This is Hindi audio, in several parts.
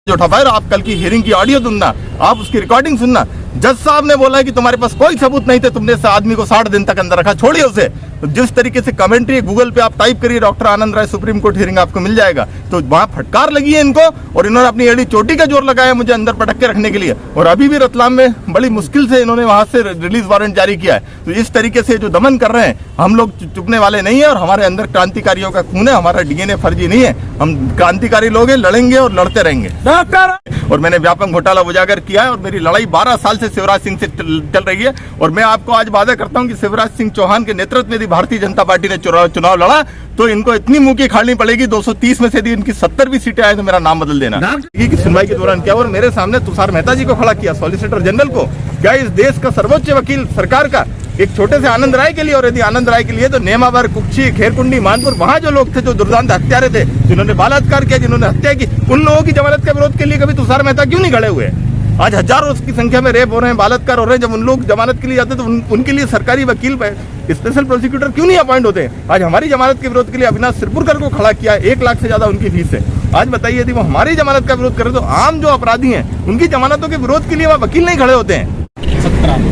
जो उठा पाए, आप कल की हियरिंग की ऑडियो सुनना, आप उसकी रिकॉर्डिंग सुनना। जज साहब ने बोला है कि तुम्हारे पास कोई सबूत नहीं थे, तुमने इस आदमी को 60 दिन तक अंदर रखा, छोड़िए उसे। तो जिस तरीके से कमेंट्री गूगल पे आप टाइप करिए डॉक्टर आनंद राय सुप्रीम कोर्ट हियरिंग, आपको मिल जाएगा। तो वहां फटकार लगी है इनको, और इन्होंने अपनी एड़ी चोटी का जोर लगाया मुझे अंदर पटक के रखने के लिए। और अभी भी रतलाम में बड़ी मुश्किल से इन्होंने वहां से रिलीज वारंट जारी किया है। तो इस तरीके से जो दमन कर रहे हैं, हम लोग चुपने वाले नहीं है, और हमारे अंदर क्रांतिकारियों का खून है, हमारा डीएनए फर्जी नहीं है। हम क्रांतिकारी लोग हैं, लड़ेंगे और लड़ते रहेंगे डॉक्टर। और मैंने व्यापक घोटाला उजागर किया है, और मेरी लड़ाई 12 साल से शिवराज सिंह से चल रही है। और मैं आपको आज वादा करता हूं कि शिवराज सिंह चौहान के नेतृत्व में यदि भारतीय जनता पार्टी ने चुनाव लड़ा तो इनको इतनी मुंह की खाड़नी पड़ेगी, 230 में से यदि इनकी 70 भी सीटें आए तो मेरा नाम बदल देना। की सुनवाई के दौरान क्या, और मेरे सामने तुषार मेहता जी को खड़ा किया, सॉलिसिटर जनरल को। क्या इस देश का सर्वोच्च वकील सरकार का एक छोटे से आनंद राय के लिए, और यदि आनंद राय के लिए तो नेमावर, कुक्षी, खेरकुंडी, मानपुर, वहां जो लोग थे जो दुर्दांत हत्यारे थे, जिन्होंने बलात्कार किया, जिन्होंने हत्या की, उन लोगों की जमानत के विरोध के लिए कभी तुषार मेहता क्यों नहीं खड़े हुए? आज हजारों की संख्या में रेप हो रहे हैं, बलात्कार हो रहे हैं, जब उन लोग जमानत के लिए जाते तो उनके लिए सरकारी वकील स्पेशल प्रोसिक्यूटर क्यों नहीं अपॉइंट होते? आज हमारी जमानत के विरोध के लिए अविनाश सिरपुरकर को खड़ा किया, 1 लाख से ज्यादा उनकी फीस है। आज बताइए, यदि वो हमारी जमानत का विरोध करे तो आम जो अपराधी हैं उनकी जमानतों के विरोध के लिए वह वकील नहीं खड़े होते हैं।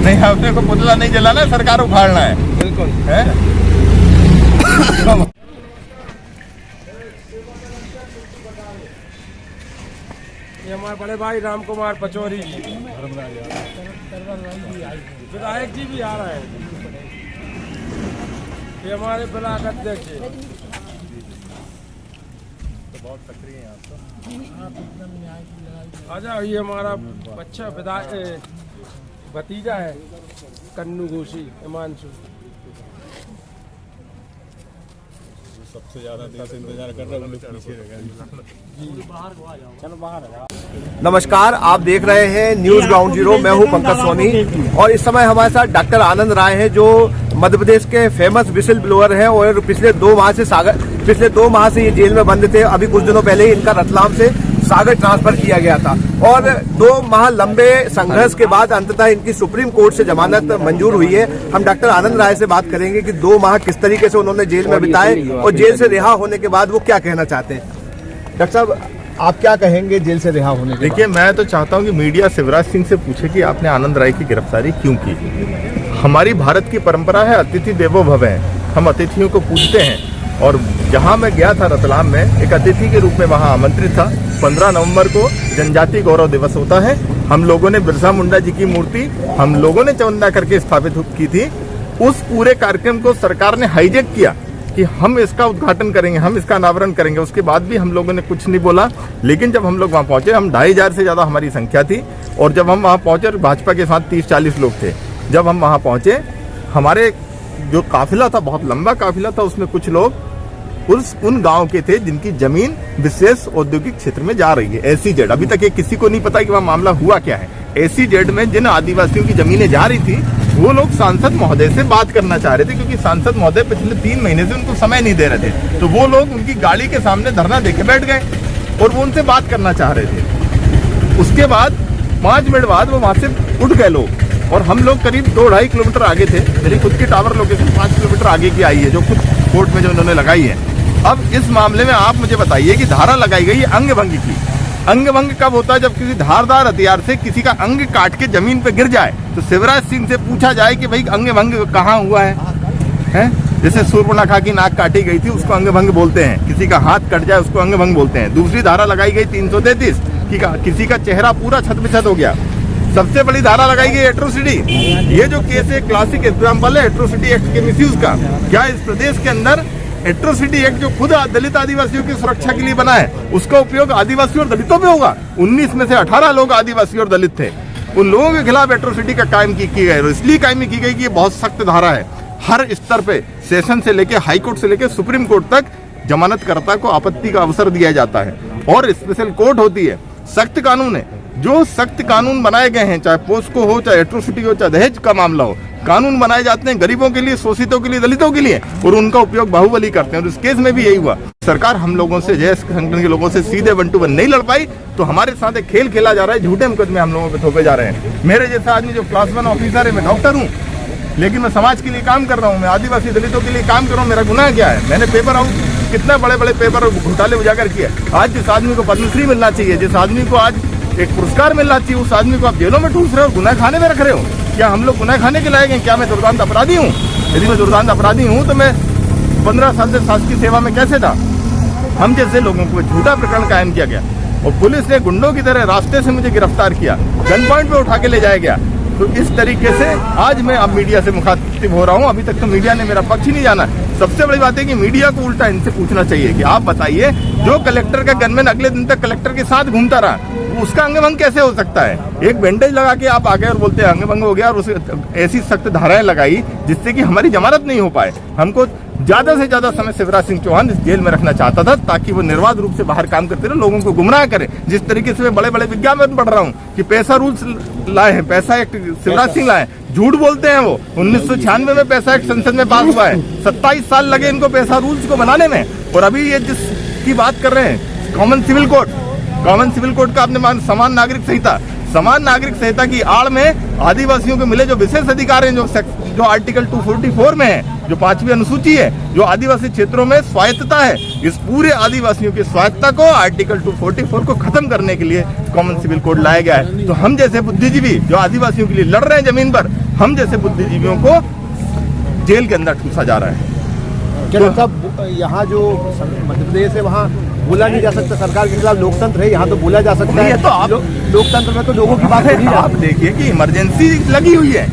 नहीं, अपने को पुतला नहीं जलाना है, सरकार उखाड़ना है। बिल्कुल है। ये हमारे बड़े भाई राम कुमार पचौरी जी, विधायक जी भी आ रहे हैं। ये हमारे ब्लॉक अध्यक्ष है। तो बहुत सक्रिय हैं आप तो। आजा, ये हमारा बच्चा विधायक भतीजा है, कन्नू घोषी हिमांशु। सबसे ज्यादा देर से इंतजार कर रहे हैं, पीछे रह गए। चलो बाहर। नमस्कार, आप देख रहे हैं न्यूज ग्राउंड जीरो। मैं हूं पंकज सोनी, और इस समय हमारे साथ डॉक्टर आनंद राय हैं, जो मध्य प्रदेश के फेमस विसिल ब्लोअर हैं, और पिछले 2 माह से ये जेल में बंद थे। अभी कुछ दिनों पहले ही इनका रतलाम से सागर ट्रांसफर किया गया था, और 2 माह लंबे संघर्ष के बाद अंततः इनकी सुप्रीम कोर्ट से जमानत मंजूर हुई है। हम डॉक्टर आनंद राय से बात करेंगे कि 2 माह किस तरीके से उन्होंने जेल में बिताए, और जेल से रिहा होने के बाद वो क्या कहना चाहते हैं। डॉक्टर साहब, आप क्या कहेंगे जेल से रिहा होने के बाद? देखिए, मैं तो चाहता हूं कि मीडिया शिवराज सिंह से पूछे कि आपने आनंद राय की गिरफ्तारी क्यों की। हमारी भारत की परंपरा है अतिथि देवो भव है, हम अतिथियों को पूछते हैं। और जहां मैं गया था रतलाम में, एक अतिथि के रूप में वहां आमंत्रित था। 15 नवंबर को जनजाति गौरव दिवस होता है। हम लोगों ने बिरसा मुंडा जी की मूर्ति हम लोगों ने चवंदा करके स्थापित की थी। उस पूरे कार्यक्रम को सरकार ने हाईजैक किया कि हम इसका उद्घाटन करेंगे, हम इसका अनावरण करेंगे। उसके बाद भी हम लोगों ने कुछ नहीं बोला। लेकिन जब हम लोग वहां पहुंचे, हम 2500 से ज्यादा हमारी संख्या थी, और जब हम वहां पहुंचे, भाजपा के साथ 30-40 लोग थे। जब हम वहां पहुंचे, हमारे जो काफिला था, बहुत लंबा काफिला था, उसमें कुछ लोग उन गांव के थे जिनकी जमीन विशेष औद्योगिक क्षेत्र में जा रही है, SEZ। अभी तक ये किसी को नहीं पता कि वह मामला हुआ क्या है। SEZ में जिन आदिवासियों की जमीनें जा रही थी, वो लोग सांसद महोदय से बात करना चाह रहे थे, क्योंकि सांसद महोदय पिछले 3 महीने से उनको समय नहीं दे रहे थे। तो वो लोग उनकी गाड़ी के सामने धरना देके बैठ गए, और वो उनसे बात करना चाह रहे थे। उसके बाद 5 मिनट बाद वो वहां से उठ गए लोग, और हम लोग करीब 2-2.5 किलोमीटर आगे थे। मेरी खुद की टावर लोकेशन 5 किलोमीटर आगे की आई है, जो खुद कोर्ट में जो उन्होंने लगाई है। अब इस मामले में आप मुझे बताइए कि धारा लगाई गई है अंग भंग की। अंग भंग कब होता है? जब किसी धारदार हथियार से किसी का अंग काट के जमीन पे गिर जाए, तो शिवराज सिंह से पूछा जाए कि भाई अंग भंग कहाँ हुआ है? जैसे सूर्पणखा की नाक काटी गई थी, उसको अंग भंग बोलते हैं। किसी का हाथ कट जाए, उसको अंग भंग बोलते हैं। दूसरी धारा लगाई गई 333 की, किसी का चेहरा पूरा छत हो गया। सबसे बड़ी धारा लगाई गई एट्रोसिटी। ये जो केस है, क्लासिक एग्जाम्पल है एट्रोसिटी एक्ट के मिसयूज का। क्या इस प्रदेश के अंदर एट्रोसिटी एक्ट, जो खुद दलित आदिवासियों की सुरक्षा के लिए बना है, उसका उपयोग आदिवासियों और दलितों पे होगा? 19 में से 18 लोग आदिवासी और दलित थे। उन लोगों के खिलाफ एट्रोसिटी का कायम की गई, और इसलिए कायम की गई कि ये बहुत सख्त धारा है। हर स्तर पे, सेशन से लेके हाई कोर्ट से लेके सुप्रीम कोर्ट तक, जमानतकर्ता को आपत्ति का अवसर दिया जाता है, और स्पेशल कोर्ट होती है। सख्त कानून है। जो सख्त कानून बनाए गए हैं, चाहे पोस्को हो, चाहे एट्रोसिटी हो, चाहे दहेज का मामला हो, कानून बनाए जाते हैं गरीबों के लिए, शोषितों के लिए, दलितों के लिए, और उनका उपयोग बाहुबली करते हैं। और इस केस में भी यही हुआ। सरकार हम लोगों से, जय संगठन के लोगों से सीधे 1-to-1 नहीं लड़ पाई, तो हमारे साथ एक खेल खेला जा रहा है। झूठे मुकदमे हम लोगों पे थोपे जा रहे हैं। मेरे जैसा आदमी जो क्लास 1 ऑफिसर है, मैं डॉक्टर हूँ, लेकिन मैं समाज के लिए काम कर रहा हूँ, मैं आदिवासी दलितों के लिए काम कर रहा हूँ। मेरा गुनाह क्या है? मैंने पेपर आउट कितने बड़े बड़े पेपर घोटाले उजागर किए। आज जिस आदमी को पद्मश्री मिलना चाहिए, जिस आदमी को आज एक पुरस्कार मिलना चाहिए, उस आदमी को आप जेलों में ठूस रहे हो, गुनाह खाने में रख रहे हो। क्या हम लोग गुनाह खाने के लायक हैं? क्या मैं दुर्दांत अपराधी हूँ? यदि मैं दुर्दांत अपराधी हूँ तो मैं 15 साल से शासकीय सेवा में कैसे था? हम जैसे लोगों को झूठा प्रकरण कायम किया गया और पुलिस ने गुंडों की तरह रास्ते से मुझे गिरफ्तार किया, गन पॉइंट पे उठा के ले जाया गया। तो इस तरीके से आज मैं अब मीडिया से मुखातिब हो रहा हूँ। अभी तक तो मीडिया ने मेरा पक्ष ही नहीं जाना। सबसे बड़ी बात है कि मीडिया को उल्टा इनसे पूछना चाहिए कि आप बताइए, जो कलेक्टर का गनमैन अगले दिन तक कलेक्टर के साथ घूमता रहा, उसका अंगभंग कैसे हो सकता है? एक बैंडेज लगा के आप आगे और बोलते हैं अंगभंग हो गया, और उसे ऐसी सख्त धाराएं लगाई जिससे कि हमारी जमानत नहीं हो पाए। हमको ज्यादा से ज्यादा समय शिवराज सिंह चौहान इस जेल में रखना चाहता था ताकि वो निर्बाध रूप से बाहर काम करते रहे, लोगों को गुमराह करे। जिस तरीके से मैं बड़े बड़े विज्ञापन पढ़ रहा हूँ कि पैसा रूल्स लाए हैं, पैसा एक्ट शिवराज सिंह लाए, झूठ बोलते हैं वो। 1996 में पैसा एक्ट संसद में पास हुआ है, 27 साल लगे इनको पैसा रूल्स को बनाने में। और अभी ये जिसकी बात कर रहे हैं कॉमन सिविल कोड का आपने मान समान नागरिक संहिता की आड़ में आदिवासियों को मिले जो विशेष अधिकार हैं, जो आर्टिकल 244 में है, जो 5वीं अनुसूची है, जो आदिवासी क्षेत्रों में स्वायत्तता है, इस पूरे आदिवासियों की स्वायत्तता को आर्टिकल 244 को खत्म करने के लिए कॉमन सिविल कोड लाया गया है। तो हम जैसे बुद्धिजीवी जो आदिवासियों के लिए लड़ रहे हैं जमीन पर, हम जैसे बुद्धिजीवियों को जेल के अंदर ठूसा जा रहा है। तो यहाँ जो मध्य प्रदेश है वहाँ बोला नहीं जा सकता, सरकार के खिलाफ लोकतंत्र है, यहाँ तो बोला जा सकता है। तो आप लोकतंत्र में तो लोगों की बात है। आप देखिए कि इमरजेंसी लगी हुई है,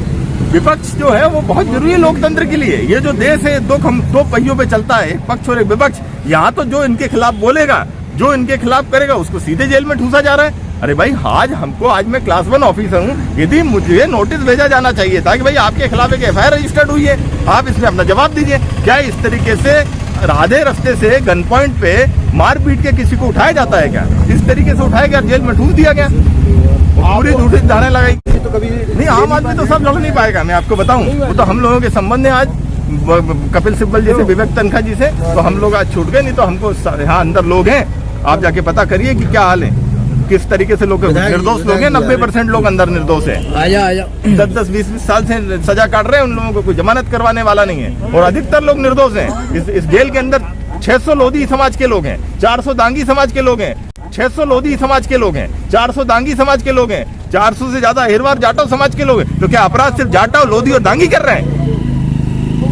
विपक्ष जो है वो बहुत जरूरी है लोकतंत्र के लिए। ये जो देश है दो पहियों पे चलता है, एक पक्ष और एक विपक्ष। यहाँ तो जो इनके खिलाफ बोलेगा, जो इनके खिलाफ करेगा, उसको सीधे जेल में ठूसा जा रहा है। अरे भाई, आज मैं क्लास 1 ऑफिसर हूँ, यदि मुझे नोटिस भेजा जाना चाहिए था कि भाई आपके खिलाफ एक FIR रजिस्टर्ड हुई है, आप इसमें अपना जवाब दीजिए। क्या इस तरीके से आधे रास्ते से गन पॉइंट पे मार पीट के किसी को उठाया जाता है? क्या इस तरीके से उठाया गया, जेल में ठूस दिया गया, पूरी झूठी धाराएं लगाई? तो कभी नहीं, आम आदमी तो सब लड़ नहीं पाएगा, मैं आपको बताऊं। वो तो हम लोगों के संबंध है। आज कपिल सिब्बल जी से, विवेक तनखा जी से तो हम लोग आज छूट गए, नहीं तो हमको यहाँ अंदर लोग हैं, आप जाके पता करिए कि क्या हाल है, किस तरीके से लोग निर्दोष लोग हैं। 90% लोग अंदर निर्दोष है। 10-20 साल से सजा काट रहे हैं, उन लोगों को कोई जमानत करवाने वाला नहीं है, और अधिकतर लोग निर्दोष हैं। इस जेल के अंदर 600 लोधी समाज के लोग हैं, 400 दांगी समाज के लोग हैं, 600 लोधी समाज के लोग हैं, 400 दांगी समाज के लोग हैं, 400 से ज्यादा अहिरवार जाटव समाज के लोग हैं। तो क्या अपराध सिर्फ जाटव, लोधी और दांगी कर रहे हैं?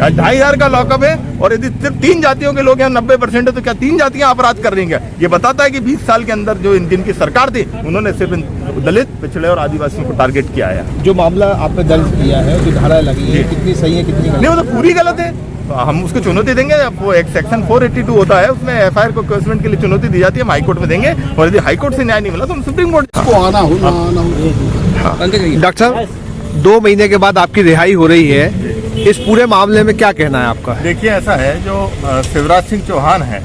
2500 का लॉकअप है, और यदि सिर्फ 3 जातियों के लोग हैं, 90% है, तो क्या 3 जातियां अपराध कर रही हैं? ये बताता है कि 20 साल के अंदर जो जिनकी सरकार थी, उन्होंने सिर्फ दलित, पिछड़े और आदिवासियों को टारगेट किया है। जो मामला आपने दर्ज किया है, जो धारा लगी है, कितनी सही है कितनी नहीं, वो तो पूरी गलत है। हम उसको चुनौती देंगे। वो एक सेक्शन 482 होता है, उसमें FIR को क्वेश्चन के लिए चुनौती दी जाती है, हम हाईकोर्ट में देंगे, और यदि हाईकोर्ट से न्याय नहीं मिला तो हम सुप्रीम कोर्ट को आना हो। डॉक्टर साहब, 2 महीने के बाद आपकी रिहाई हो रही है, इस पूरे मामले में क्या कहना है आपका? देखिए, ऐसा है, जो शिवराज सिंह चौहान है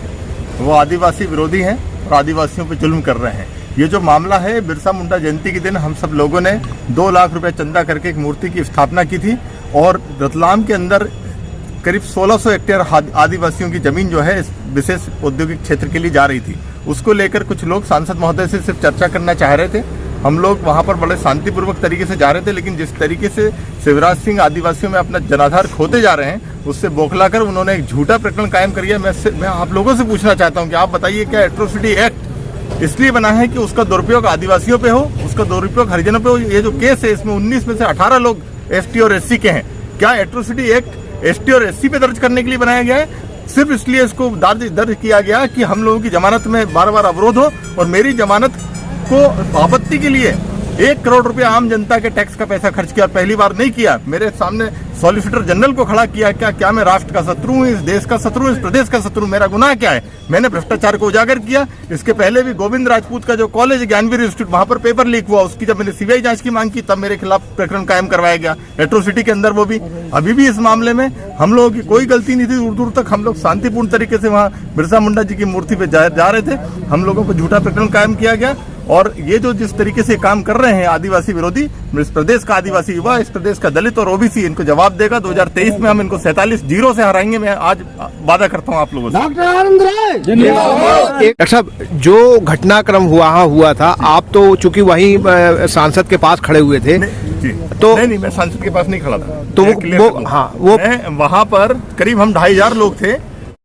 वो आदिवासी विरोधी हैं और आदिवासियों पे जुल्म कर रहे हैं। ये जो मामला है, बिरसा मुंडा जयंती के दिन हम सब लोगों ने 2 लाख रुपए चंदा करके एक मूर्ति की स्थापना की थी, और रतलाम के अंदर करीब 1600 हेक्टेयर आदिवासियों की जमीन जो है इस विशेष औद्योगिक क्षेत्र के लिए जा रही थी। उसको लेकर कुछ लोग सांसद महोदय से सिर्फ चर्चा करना चाह रहे थे। हम लोग वहां पर बड़े शांतिपूर्वक तरीके से जा रहे थे, लेकिन जिस तरीके से शिवराज सिंह आदिवासियों में अपना जनाधार खोते जा रहे हैं, उससे बौखलाकर उन्होंने एक झूठा प्रकरण कायम कर दिया। मैं आप लोगों से पूछना चाहता हूं कि आप बताइए, क्या एट्रोसिटी एक्ट इसलिए बना है कि उसका दुरुपयोग आदिवासियों पे हो, उसका दुरुपयोग हरिजनों पे हो? ये जो केस है, इसमें 19 में से 18 लोग ST और SC के हैं। क्या एट्रोसिटी एक्ट ST और SC पे दर्ज करने के लिए बनाया गया है? सिर्फ इसलिए इसको दर्ज किया गया कि हम लोगों की जमानत में बार-बार अवरोध हो, और मेरी जमानत को आपत्ति के लिए 1 करोड़ रुपया आम जनता के टैक्स का पैसा खर्च किया। पहली बार नहीं किया, मेरे सामने सॉलिसिटर जनरल को खड़ा किया। क्या मैं राष्ट्र का शत्रु हूँ, इस देश का शत्रु, इस प्रदेश का शत्रु? मेरा गुनाह क्या है? मैंने भ्रष्टाचार को उजागर किया। इसके पहले भी गोविंद राजपूत का जो कॉलेज है, ज्ञानवीर इंस्टीट्यूट, वहां पर पेपर लीक हुआ, उसकी जब मैंने CBI जांच की मांग की, तब मेरे खिलाफ प्रकरण कायम करवाया गया एट्रोसिटी के अंदर। वो भी अभी भी इस मामले में हम लोगों की कोई गलती नहीं थी। दूर दूर तक हम लोग शांतिपूर्ण तरीके से वहां बिरसा मुंडा जी की मूर्ति पे जा रहे थे। हम लोगों को झूठा प्रकरण कायम किया गया, और ये जो जिस तरीके से काम कर रहे हैं आदिवासी विरोधी, इस प्रदेश का आदिवासी युवा, इस प्रदेश का दलित और OBC इनको जवाब देगा। 2023 में हम इनको 47-0 से हराएंगे। मैं आज वादा करता हूं आप लोगों से। डॉक्टर साहब, जो घटनाक्रम हुआ था, आप तो चूंकि वहीं सांसद के पास खड़े हुए थे, तो नहीं, मैं सांसद के पास नहीं खड़ा था। तो मैं वहां पर करीब हम 2500 लोग थे,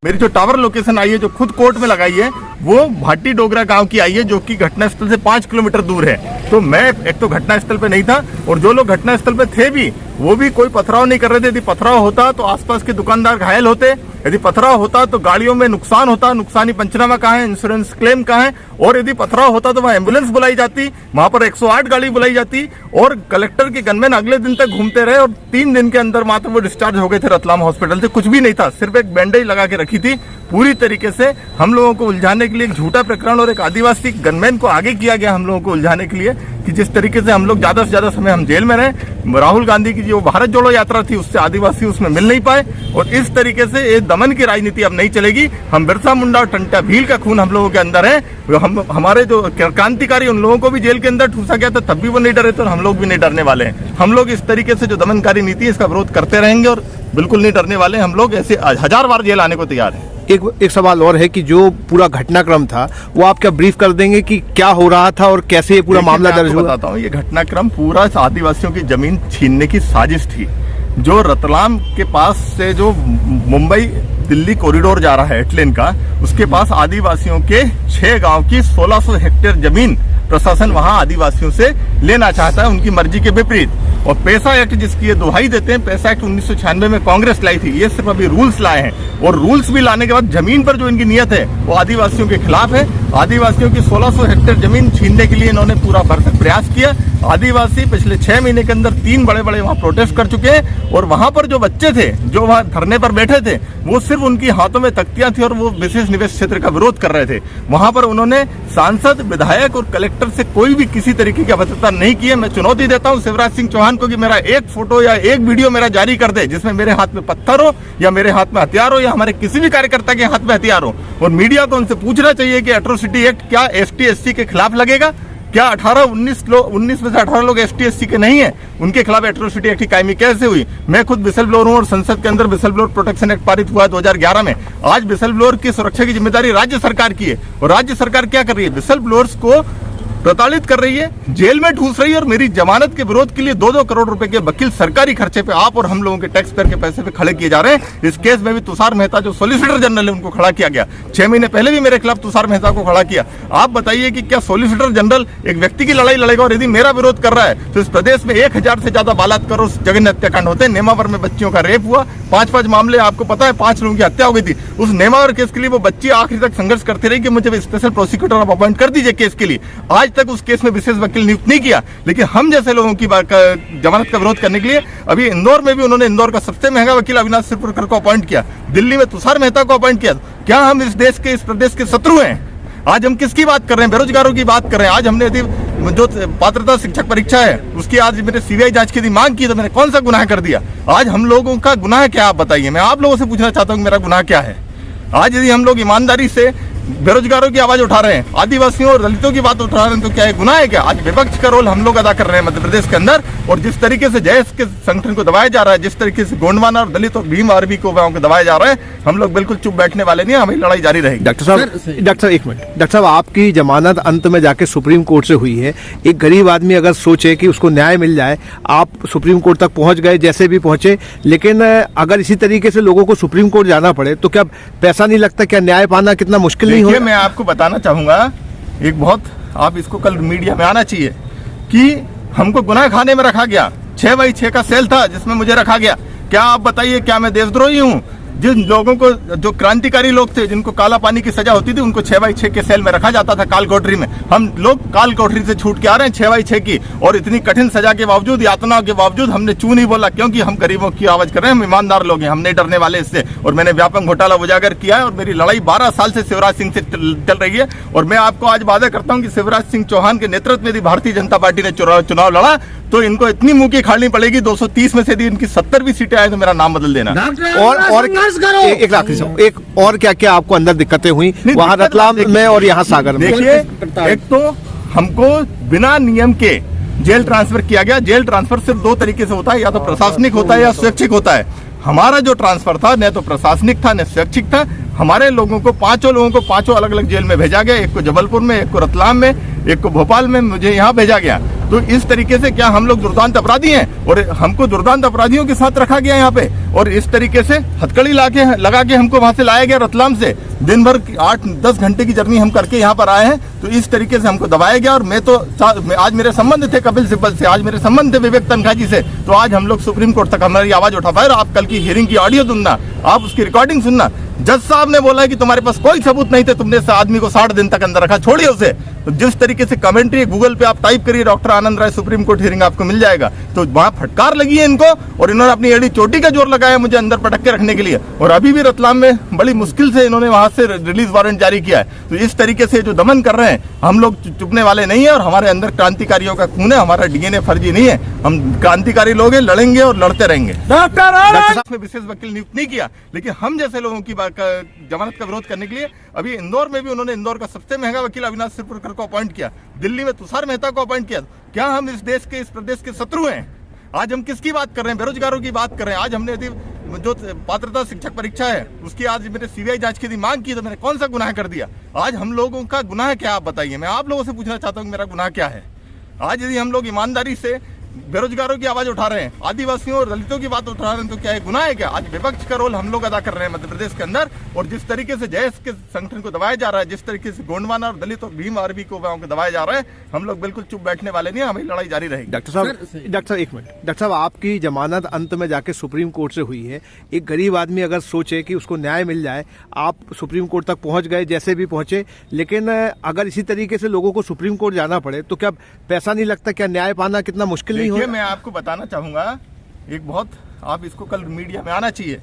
मेरी जो टावर लोकेशन आई है, जो खुद कोर्ट में लगाई है, वो भाटी डोगरा गांव की आई है, जो कि घटनास्थल से 5 किलोमीटर दूर है। तो मैं एक तो घटनास्थल पे नहीं था, और जो लोग घटनास्थल पे थे भी, वो भी कोई पथराव नहीं कर रहे थे। यदि पथराव होता तो आसपास के दुकानदार घायल होते, यदि पथराव होता तो गाड़ियों में नुकसान होता, नुकसानी पंचनामा कहाँ है, इंश्योरेंस क्लेम कहाँ है, और यदि पथराव होता तो वहाँ एम्बुलेंस बुलाई जाती, वहां पर 108 गाड़ी बुलाई जाती, और कलेक्टर के गनमैन अगले दिन तक घूमते रहे, और 3 दिन के अंदर मात्र वो डिस्चार्ज हो गए थे रतलाम हॉस्पिटल से। कुछ भी नहीं था, सिर्फ एक बैंडेज लगा के रखी थी। पूरी तरीके से हम लोगों को उलझाने के लिए एक झूठा प्रकरण और एक आदिवासी गनमैन को आगे किया गया हम लोगों को उलझाने के लिए, कि जिस तरीके से हम लोग ज्यादा से ज्यादा समय हम जेल में रहे। राहुल गांधी की जो भारत जोड़ो यात्रा थी, उससे आदिवासी उसमें मिल नहीं पाए, और इस तरीके से ये दमन की राजनीति अब नहीं चलेगी। हम बिरसा मुंडा और टंटा भील का खून हम लोगों के अंदर है। हमारे जो क्रांतिकारी, उन लोगों को भी जेल के अंदर ठूसा गया था, तब भी वो नहीं डरे थे, और हम लोग भी नहीं डरने वाले हैं। हम लोग इस तरीके से जो दमनकारी नीति है, इसका विरोध करते रहेंगे, और बिल्कुल नहीं डरने वाले। हम लोग ऐसे 1000 बार जेल आने को तैयार हैं। एक सवाल और है कि जो पूरा घटनाक्रम था वो आप क्या ब्रीफ कर देंगे कि क्या हो रहा था और कैसे ये पूरा मामला दर्ज हुआ? बताता हूँ, ये घटनाक्रम पूरा आदिवासियों की जमीन छीनने की साजिश थी। जो रतलाम के पास से जो मुंबई दिल्ली कॉरिडोर जा रहा है एटलेन का, उसके पास आदिवासियों के 6 गांव की 1600 हेक्टेयर जमीन प्रशासन वहां आदिवासियों से लेना चाहता है, उनकी मर्जी के विपरीत। और पैसा एक्ट जिसकी ये दुहाई देते हैं, पैसा एक्ट 1996 में कांग्रेस लाई थी, ये सिर्फ अभी रूल्स लाए हैं, और रूल्स भी लाने के बाद जमीन पर जो इनकी नियत है वो आदिवासियों के खिलाफ है। आदिवासियों की 1600 हेक्टेयर जमीन छीनने के लिए इन्होंने पूरा भरसक प्रयास किया। आदिवासी पिछले 6 महीने के अंदर 3 बड़े वहां प्रोटेस्ट कर चुके हैं, और वहां पर जो बच्चे थे जो वहां धरने पर बैठे थे, वो सिर्फ उनकी हाथों में तख्तियां थी, और वो विशेष निवेश क्षेत्र का विरोध कर रहे थे। वहां पर उन्होंने सांसद, विधायक और कलेक्टर से कोई भी किसी तरीके की अभद्रता नहीं की है। मैं चुनौती देता हूं शिवराज सिंह चौहान को कि मेरा एक फोटो या एक वीडियो मेरा जारी कर दे जिसमें मेरे हाथ में पत्थर हो, या मेरे हाथ में हथियार हो, या हमारे किसी भी कार्यकर्ता के हाथ में हथियार हो। और मीडिया को उनसे पूछना चाहिए कि एट्रोसिटी एक्ट क्या ST SC के खिलाफ लगेगा? क्या 19 में से 18 लोग ST SC के नहीं है? उनके खिलाफ एट्रोसिटी एक्ट की कायमी कैसे हुई? मैं खुद विसल ब्लोअर हूं, और संसद के अंदर विसल ब्लोअर प्रोटेक्शन एक्ट पारित हुआ 2011 में। आज विसल ब्लोअर की सुरक्षा की जिम्मेदारी राज्य सरकार की है, और राज्य सरकार क्या कर रही है? विसल ब्लोअर्स को प्रताड़ित कर रही है, जेल में ठूस रही है, और मेरी जमानत के विरोध के लिए 2-2 करोड़ रुपए के वकील सरकारी खर्चे पे आप और हम लोगों के टैक्स पेयर के पैसे पे खड़े किए जा रहे हैं। इस केस में भी तुषार मेहता जो सॉलिसिटर जनरल है, उनको खड़ा किया गया। 6 महीने पहले भी मेरे खिलाफ तुषार मेहता को खड़ा किया। आप बताइए कि क्या सॉलिसिटर जनरल एक व्यक्ति की लड़ाई लड़ेगा? और यदि मेरा विरोध कर रहा है तो इस प्रदेश में 1000 से ज्यादा बलात्कार और जघन्य हत्याकांड होते हैं। नेमावर में बच्चियों का रेप हुआ, 5 मामले, आपको पता है 5 लोगों की हत्या हो गई थी। उस नेमावर केस के लिए वो बच्ची आखिरी तक संघर्ष करती रही कि मुझे स्पेशल प्रोसिक्यूटर आप अपॉइंट कर दीजिए केस के लिए। आज तक उस केस में विशेष वकील नियुक्त नहीं किया। लेकिन हम जैसे लोगों की जमानत का विरोध करने के लिए अभी इंदौर में भी उन्होंने इंदौर का सबसे महंगा वकील अविनाश सिरपुरकर को अपॉइंट किया, दिल्ली में तुषार मेहता को अपॉइंट किया। क्या हम इस देश के, इस प्रदेश के शत्रु हैं? आज हम किसकी बात कर रहे हैं? बेरोजगारों की बात कर रहे हैं। आज हमने जो पात्रता शिक्षक परीक्षा है उसकी आज मेरे CBI जांच की मांग की, तो मैंने कौन सा गुनाह कर दिया? आज हम लोगों का गुनाह क्या, आप बताइए। मैं आप लोगों से पूछना चाहता हूँ मेरा गुनाह क्या है? आज यदि हम लोग ईमानदारी से बेरोजगारों की आवाज उठा रहे हैं, आदिवासियों और दलितों की बात उठा रहे हैं, तो क्या गुनाह है क्या? आज विपक्ष का रोल हम लोग अदा कर रहे हैं मध्य प्रदेश के अंदर, और जिस तरीके से जयस के संगठन को दबाया जा रहा है, जिस तरीके से गोंडवाना और दलित और भीम आरबी को दबाया जा रहा है, हम लोग बिल्कुल चुप बैठने वाले नहीं, हमारी लड़ाई जारी रहेगी। डॉक्टर साहब एक मिनट। डॉक्टर साहब, आपकी जमानत अंत में जाके सुप्रीम कोर्ट से हुई है। एक गरीब आदमी अगर सोचे कि उसको न्याय मिल जाए, आप सुप्रीम कोर्ट तक पहुंच गए, जैसे भी पहुंचे, लेकिन अगर इसी तरीके से लोगों को सुप्रीम कोर्ट जाना पड़े तो क्या पैसा नहीं लगता? क्या न्याय पाना कितना मुश्किल नहीं होगा? मैं आपको बताना चाहूंगा एक बहुत, आप इसको कल मीडिया में आना चाहिए कि हमको गुनाह खाने में रखा गया। 6x6 का सेल था जिसमें मुझे रखा गया। क्या आप बताइए, क्या मैं देशद्रोही हूँ? जिन लोगों को, जो क्रांतिकारी लोग थे, जिनको काला पानी की सजा होती थी, उनको 6x6 के सेल में रखा जाता था काल कोठरी में। हम लोग काल कोठरी से छूट के आ रहे हैं 6x6 की, और इतनी कठिन सजा के बावजूद, यातनाओं के बावजूद हमने चू नहीं बोला, क्योंकि हम गरीबों की आवाज कर रहे हैं, हम ईमानदार लोग हैं, हम नहीं डरने वाले इससे। और मैंने व्यापक घोटाला उजागर किया है, और मेरी लड़ाई 12 साल से शिवराज सिंह से चल रही है। और मैं आपको आज वादा करता हूँ कि शिवराज सिंह चौहान के नेतृत्व में यदि भारतीय जनता पार्टी ने चुनाव लड़ा तो इनको इतनी मुंह की खाड़नी पड़ेगी, 230 में से यदि इनकी 70 भी सीटें आए तो मेरा नाम बदल देना। एक और क्या क्या आपको अंदर दिक्कतें हुई वहाँ रतलाम में और यहाँ सागर में? देखिए, एक तो हमको बिना नियम के जेल ट्रांसफर किया गया। जेल ट्रांसफर सिर्फ 2 तरीके से होता है, या तो प्रशासनिक होता है या स्वैच्छिक होता है। हमारा जो ट्रांसफर था न तो प्रशासनिक था न स्वैच्छिक था। हमारे लोगों को, 5 लोगों को 5 अलग अलग जेल में भेजा गया। एक को जबलपुर में, एक को रतलाम में, एक को भोपाल में मुझे यहाँ भेजा गया। तो इस तरीके से क्या हम लोग दुर्दांत अपराधी हैं और हमको दुर्दांत अपराधियों के साथ रखा गया यहाँ पे, और इस तरीके से हथकड़ी लगा के हमको वहां से लाया गया रतलाम से। दिन भर 8-10 घंटे की जर्नी हम करके यहाँ पर आए हैं, तो इस तरीके से हमको दबाया गया। और मैं तो आज मेरे संबंध थे कपिल सिब्बल से, आज मेरे संबंध थे विवेक तनखा जी से, तो आज हम लोग सुप्रीम कोर्ट तक हमारी आवाज उठा पाए। आप कल की हियरिंग की ऑडियो सुनना, आप उसकी रिकॉर्डिंग सुनना। जज साहब ने बोला है कि तुम्हारे पास कोई सबूत नहीं थे, तुमने इस आदमी को 60 दिन तक अंदर रखा, छोड़िए उसे। तो जिस तरीके से कमेंट्री गूगल पे आप टाइप करिए डॉक्टर आनंद राय सुप्रीम कोर्ट हियरिंग, आपको मिल जाएगा। तो वहां फटकार लगी है इनको, और इन्होंने अपनी एड़ी चोटी का जोर लगाया मुझे अंदर पटक के रखने के लिए। और अभी भी रतलाम में बड़ी मुश्किल से इन्होंने वहां से रिलीज वारंट जारी किया है। तो इस तरीके से जो दमन कर रहे हैं, हम लोग चुपने वाले नहीं है, और हमारे अंदर क्रांतिकारियों का खून है, हमारा डीएनए फर्जी नहीं है। हम क्रांतिकारी लोग हैं, लड़ेंगे और लड़ते रहेंगे। डॉक्टर साहब ने विशेष वकील नियुक्त नहीं किया, लेकिन हम जैसे लोगों की जमानत का विरोध करने के लिए अभी इंदौर में भी उन्होंने इंदौर का सबसे महंगा वकील अविनाश सिरपुरकर को अपॉइंट किया, दिल्ली में तुषार मेहता को अपॉइंट किया। क्या हम इस देश के, इस प्रदेश के शत्रु हैं? आज हम किसकी बात कर रहे हैं? बेरोजगारों की बात कर रहे हैं। आज हमने यदि जो पात्रता शिक्षक परीक्षा है उसकी आज मेरे सीबीआई जांच की मांग की, तो मैंने कौन सा गुनाह कर दिया? आज हम लोगों का गुनाह क्या, आप बताइए। मैं आप लोगों से पूछना चाहता हूँ कि मेरा गुनाह क्या है? आज यदि हम लोग ईमानदारी से बेरोजगारों की आवाज उठा रहे हैं, आदिवासियों और दलितों की बात उठा रहे हैं, तो क्या है गुनाह है क्या? आज विपक्ष का रोल हम लोग अदा कर रहे हैं मध्य प्रदेश के अंदर, और जिस तरीके से जयस के संगठन को दबाया जा रहा है, जिस तरीके से गोंडवाना और दलित और भीम आरबी को दबाया जा रहा है, हम लोग बिल्कुल चुप बैठने वाले नहीं है, हमारी लड़ाई जारी रहेगी। डॉक्टर साहब एक मिनट। डॉक्टर साहब, आपकी जमानत अंत में जाके सुप्रीम कोर्ट से हुई है। एक गरीब आदमी अगर सोचे कि उसको न्याय मिल जाए, आप सुप्रीम कोर्ट तक पहुंच गए, जैसे भी पहुंचे, लेकिन अगर इसी तरीके से लोगों को सुप्रीम कोर्ट जाना पड़े तो क्या पैसा नहीं लगता? क्या न्याय पाना कितना मुश्किल नहीं होगा? मैं आपको बताना चाहूंगा, एक बहुत, आप इसको कल मीडिया में आना चाहिए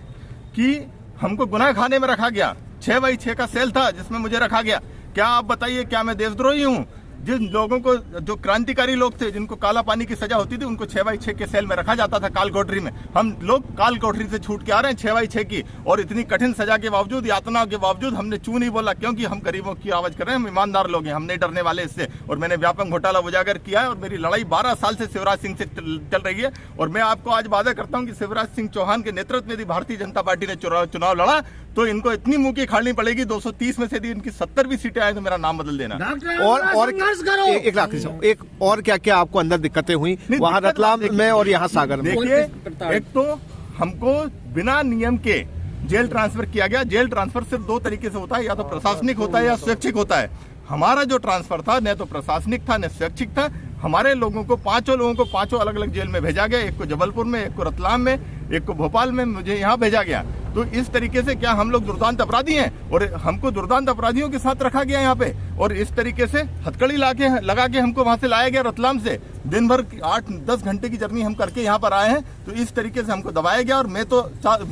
कि हमको गुनाह खाने में रखा गया। 6x6 का सेल था जिसमें मुझे रखा गया। क्या आप बताइए, क्या मैं देशद्रोही हूँ? जिन लोगों को, जो क्रांतिकारी लोग थे, जिनको काला पानी की सजा होती थी, उनको 6x6 के सेल में रखा जाता था काल कोठरी में। हम लोग काल कोठरी से छूट के आ रहे हैं 6x6 की, और इतनी कठिन सजा के बावजूद, यातनाओं के बावजूद हमने चू नहीं बोला, क्योंकि हम गरीबों की आवाज कर रहे हैं, हम ईमानदार लोग हैं, हम नहीं डरने वाले इससे। और मैंने व्यापक घोटाला उजागर किया है, और मेरी लड़ाई 12 साल से शिवराज सिंह से चल रही है। और मैं आपको आज वादा करता हूँ कि शिवराज सिंह चौहान के नेतृत्व में यदि भारतीय जनता पार्टी ने चुनाव लड़ा, तो इनको इतनी मुंह की खाड़नी पड़ेगी। 230 में से यदि इनकी 70 भी सीटें आए तो मेरा नाम बदल देना। एक और क्या क्या आपको अंदर दिक्कतें हुई वहाँ रतलाम में और यहाँ सागर में? देखिए, एक तो हमको बिना नियम के जेल ट्रांसफर किया गया। जेल ट्रांसफर सिर्फ 2 तरीके से होता है, या तो प्रशासनिक होता है या स्वैच्छिक होता है। हमारा जो ट्रांसफर था न तो प्रशासनिक था न स्वैच्छिक था। हमारे लोगों को, 5 लोगों को 5 अलग अलग जेल में भेजा गया, एक को जबलपुर में, एक को रतलाम में, एक को भोपाल में, मुझे यहाँ भेजा गया। तो इस तरीके से क्या हम लोग दुर्दांत अपराधी हैं और हमको दुर्दांत अपराधियों के साथ रखा गया यहाँ पे, और इस तरीके से हथकड़ी लगा के हमको वहां से लाया गया रतलाम से। दिन भर 8-10 घंटे की जर्नी हम करके यहाँ पर आए हैं, तो इस तरीके से हमको दबाया गया। और मैं तो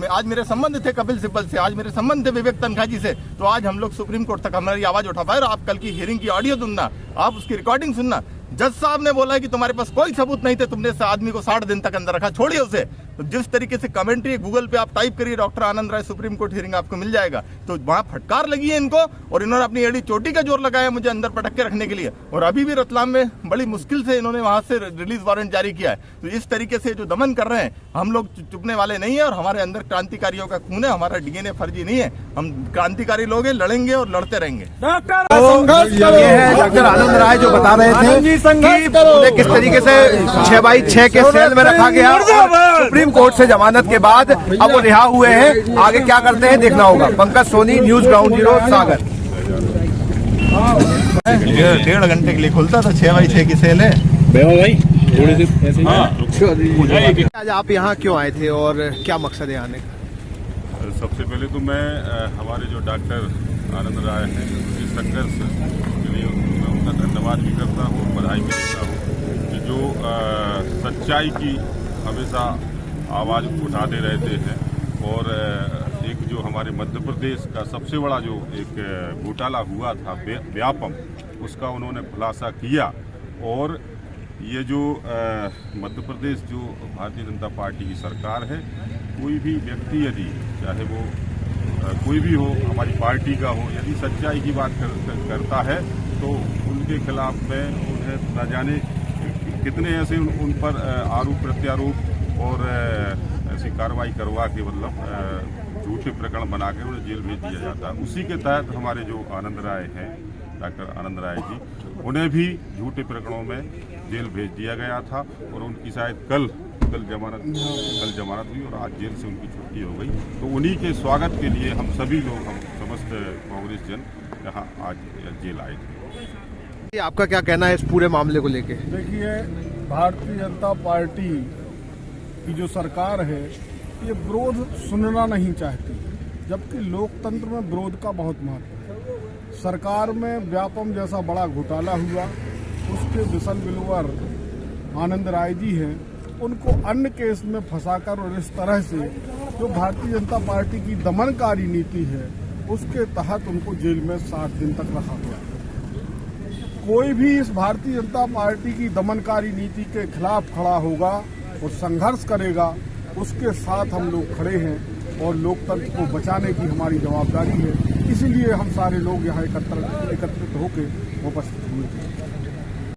आज मेरे संबंध थे कपिल सिब्बल से, आज मेरे संबंध थे विवेक तनखा जी से, तो आज हम लोग सुप्रीम कोर्ट तक हमारी आवाज उठा पाए। आप कल की हियरिंग की ऑडियो सुनना, आप उसकी रिकॉर्डिंग सुनना। जज साहब ने बोला है कि तुम्हारे पास कोई सबूत नहीं थे, तुमने इस आदमी को 60 दिन तक अंदर रखा, छोड़िए उसे। तो जिस तरीके से कमेंट्री गूगल पे आप टाइप करिए डॉक्टर आनंद राय सुप्रीम कोर्ट हियरिंग, आपको मिल जाएगा। तो वहां फटकार लगी है इनको, और इन्होंने अपनी एड़ी चोटी का जोर लगाया मुझे अंदर पटक के रखने के लिए। और अभी भी रतलाम में बड़ी मुश्किल से इन्होंने वहां से रिलीज वारंट जारी किया है। तो इस तरीके से जो दमन कर रहे हैं, हम लोग चुपने वाले नहीं है, और हमारे अंदर क्रांतिकारियों का खून है, हमारा डीएनए फर्जी नहीं है। हम क्रांतिकारी लोग हैं, लड़ेंगे और लड़ते रहेंगे। ये है डॉक्टर आनंद राय जो बता रहे थे कि उन्हें किस तरीके से 6x6 के सेल में रखा गया, सुप्रीम कोर्ट से जमानत के बाद अब वो रिहा हुए हैं। आगे क्या करते हैं देखना होगा। Pankaj Soni, news ground zero, Sagar. 1.5 घंटे के लिए खुलता था, 6x6 की सेल है। आज आप यहाँ क्यों आए थे और क्या मकसद है आने का? सबसे पहले तो मैं हमारे जो डॉक्टर आनंद राय हैं उनके संघर्ष के लिए मैं उनका धन्यवाद भी करता हूँ, बधाई भी देता हूँ कि जो सच्चाई की हमेशा आवाज़ उठाते रहते हैं। और एक जो हमारे मध्य प्रदेश का सबसे बड़ा जो एक घोटाला हुआ था व्यापम, उसका उन्होंने खुलासा किया। और ये जो मध्य प्रदेश जो भारतीय जनता पार्टी की सरकार है, कोई भी व्यक्ति यदि चाहे वो कोई भी हो, हमारी पार्टी का हो, यदि सच्चाई की बात करता है तो उनके खिलाफ में उन्हें न जाने कितने ऐसे उन पर आरोप प्रत्यारोप और ऐसी कार्रवाई करवा के मतलब झूठे प्रकरण बना के उन्हें जेल भेज दिया जाता है। उसी के तहत हमारे जो आनंद राय हैं डॉक्टर आनंद राय जी, उन्हें भी झूठे प्रकरणों में जेल भेज दिया गया था और उनकी शायद कल जमानत हुई और आज जेल से उनकी छुट्टी हो गई। तो उन्हीं के स्वागत के लिए हम सभी लोग, हम समस्त कांग्रेस जन यहाँ आज जेल आए थे। आपका क्या कहना है इस पूरे मामले को लेके? देखिए, भारतीय जनता पार्टी की जो सरकार है ये विरोध सुनना नहीं चाहती, जबकि लोकतंत्र में विरोध का बहुत महत्व है। सरकार में व्यापम जैसा बड़ा घोटाला हुआ, उसके विसल बिलोवर आनंद राय जी हैं, उनको अन्य केस में फंसाकर और इस तरह से जो भारतीय जनता पार्टी की दमनकारी नीति है उसके तहत उनको जेल में 60 दिन तक रखा गया। कोई भी इस भारतीय जनता पार्टी की दमनकारी नीति के खिलाफ खड़ा होगा और संघर्ष करेगा, उसके साथ हम लोग खड़े हैं और लोकतंत्र को बचाने की हमारी जवाबदारी है। इसीलिए हम सारे लोग यहाँ एकत्रित होकर उपस्थित हुए थे।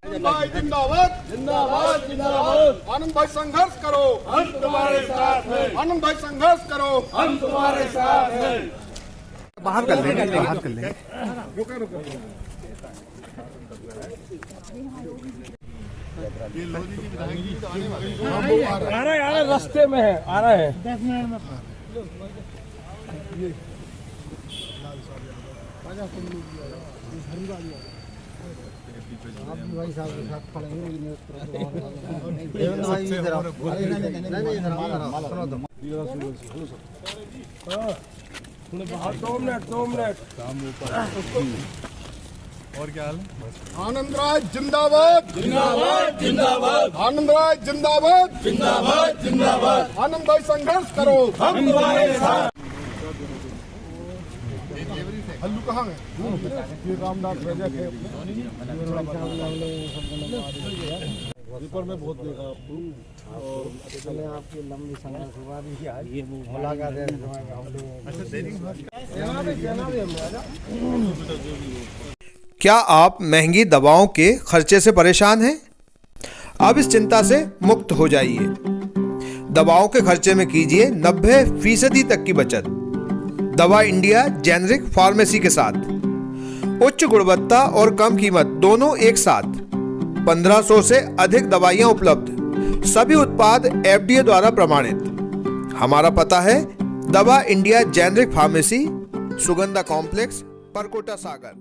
जिंदाबाद जिंदाबाद जिंदाबाद। आनंद भाई संघर्ष करो, हम तुम्हारे साथ हैं। आनंद भाई संघर्ष करो, हम तुम्हारे साथ हैं। बाहर कर लेंगे, बाहर कर लेंगे। आ रहे रास्ते में है, आ रहे हैं। भाई साहब के साथ खड़े हैं। 2 मिनट। और क्या हाल है? आनंद राय जिंदाबाद जिंदाबाद जिंदाबाद। आनंद राय जिंदाबाद जिंदाबाद जिंदाबाद। आनंद भाई संघर्ष करो, हम तुम्हारे साथ। हल्लू कहाँ है? ये रामदास रजक है। पेपर में बहुत देखा आपको और मैंने आपकी लंबी संघर्ष हुआ भी, ये मुलाकात है। क्या आप महंगी दवाओं के खर्चे से परेशान हैं? अब इस चिंता से मुक्त हो जाइए। दवाओं के खर्चे में कीजिए 90% तक की बचत। दवा इंडिया जेनेरिक फार्मेसी के साथ उच्च गुणवत्ता और कम कीमत दोनों एक साथ। 1500 से अधिक दवाइयां उपलब्ध, सभी उत्पाद FDA द्वारा प्रमाणित। हमारा पता है दवा India generic pharmacy, Sugandha complex, Parkota सागर।